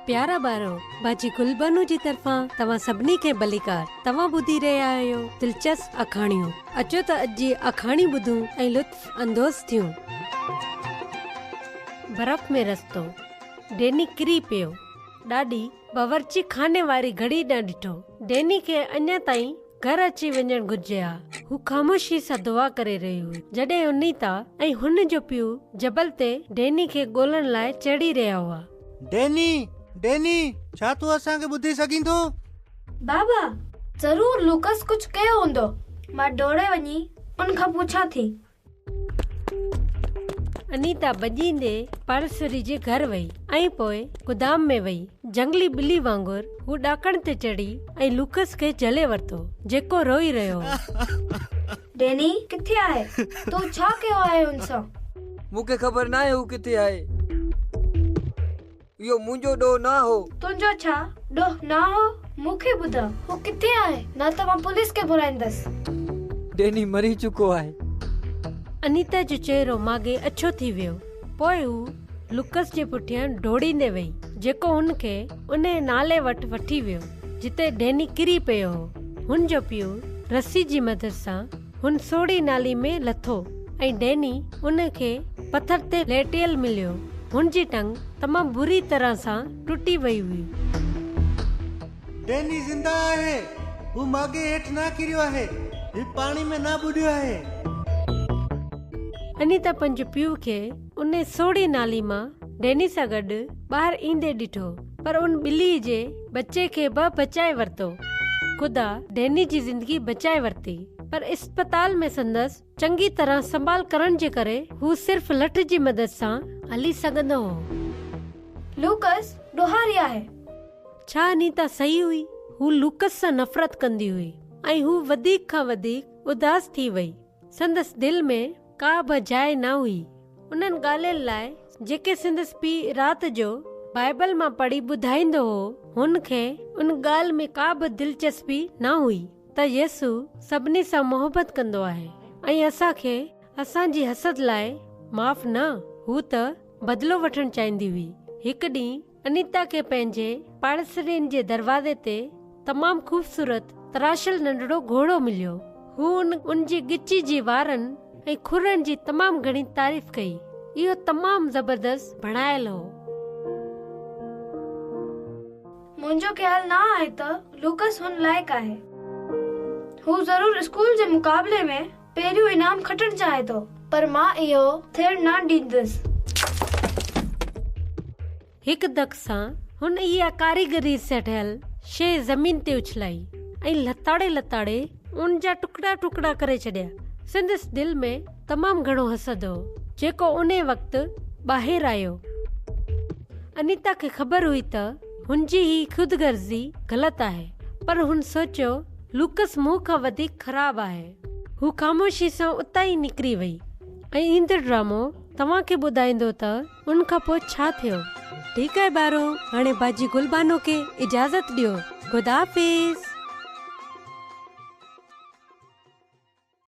प्यारा बारो बाजी गुलबानू जी तरफा तवा सबनी के बलिकार तवा बुधी रहा आयो दिलचस्प अखाणियों। अचो त अजी अखाणी बुधू ऐं लुत्फ अंदोज़ थियूं। बर्फ में रस्तो डेनी किरी पियो। ॾाढी बावर्ची खाने वारी घड़ी न ॾिठो। डेनी के अञा ताईं घर अची वञण घुर्जे हा। हू ख़ामोशी सां दुआ करे रही हुई जॾहिं उनीता ऐं हुन जो पियो जबल ते डेनी के ॻोल्हण लाइ चढ़ी रहिया हुआ। डेनी छा तू असां के ॿुधी सघीं थो? बाबा जरूर लूकस कुछ कयो हूंदो। मां डोड़े वञी उन खां पुछां थी। अनीता बजींदे पाड़ेसरी जे घर वई ऐं पोइ गोदाम में वई। जंगली बिल्ली वांगुर हू ॾाकण ते चढ़ी ऐं लूकस खे झले वरितो जेको रोई रहियो हो। डेनी किथे आहे? तू छा कयो आहे उन सां? मूंखे ख़बर न आहे हू किथे आहे। इहो मुंहिंजो ॾोह न हो। तुंहिंजो छा ॾोह न हो? मूंखे ॿुधा हू किथे आहे, न त मां पुलिस खे घुराईंदसि। डेनी मरी चुको आहे। अनीता जो चेहरो मागे अछो थी वियो। पोइ हू लूकस जे पुठियां डोड़ींदे वई जेको हुनखे उन नाले वटि वठी वियो जिते डेनी किरी पियो हो। हुन जो पियो रस्सी जी मदद सां हुन सोड़ी नाली में लथो ऐं डेनी उनखे पत्थर ते लेटियल मिलियो। हुन जी टंग तमामु बुरी तरह सां टुटी वई हुई। डेनी जिंदा आहे। हू मागे हेठि न किरियो आहे। ही पाणी में न बुॾियो आहे। अनीता पंहिंजे पीउ खे उन सोड़ी नाली मां डेनी सां गॾु ॿाहिरि ईंदे ॾिठो पर उन ॿिली जे बच्चे खे बचाए वरितो। ख़ुदा डेनी जी ज़िंदगी बचाए वरिती पर अस्पताल में संदसि चङी तरह संभाल करण जे करे हू सिर्फ़ लठ जी मदद सां हली सघंदो हो। लूकस ॾोहारी आहे। छा अनीता सही हुई? हू लूकस सां नफ़रत कंदी हुई ऐं हू वधीक खां वधीक उदास थी वई। संदसि दिलि में का बि जाइ न हुई उन्हनि ॻाल्हियुनि लाइ जेके संदसि पीउ राति जो बाइबल मां पढ़ी ॿुधाईंदो हो। हुनखे उन ॻाल्हि में का बि दिलचस्पी न हुई त यसु सभिनी सां मोहबत कंदो आहे ऐं असांखे असांजी हसद लाइ माफ़ न, हू त बदिलो वठणु चाहींदी हुई। हिकु ॾींहुं अनीता खे पंहिंजे पाड़ेसरियुनि जे दरवाज़े ते तमामु ख़ूबसूरत तराशल नंढड़ो घोड़ो मिलियो। हू उन जी गिची जी वारनि ऐं खुरनि जी तमामु घणी तारीफ़ कई। इहो तमामु ज़बरदस्त बणायल हो। मुंहिंजो ख्याल न आहे त लूकस हुन लाइक़ आहे। हू ज़रूर स्कूल जे मुक़ाबले में पहिरियों इनाम खटणु चाहे थो पर मां इहो थियण न ॾींदसि। हिकु धक सां हुन इहा कारीगरी सां ठहियल शइ ज़मीन ते उछलाई ऐं लताड़े लताड़े उन जा टुकड़ा टुकड़ा करे छॾिया। संदसि दिल में तमामु घणो हसद हो जेको उन वक़्तु ॿाहिरि आयो। अनीता खे ख़बर हुई त हुनजी ही ख़ुदगर्ज़ी ग़लति आहे पर हुन सोचियो लूकस मूं खां वधीक ख़राबु आहे। हू ख़ामोशी सां उतां ई निकिरी वई ऐं ईंदड़ ड्रामो तव्हांखे ॿुधाईंदो त उन खां पोइ छा थियो। ठीकु आहे ॿारो, हाणे बाजी गुलबानो खे इजाज़त ॾियो। ख़ुदा हाफ़िज़।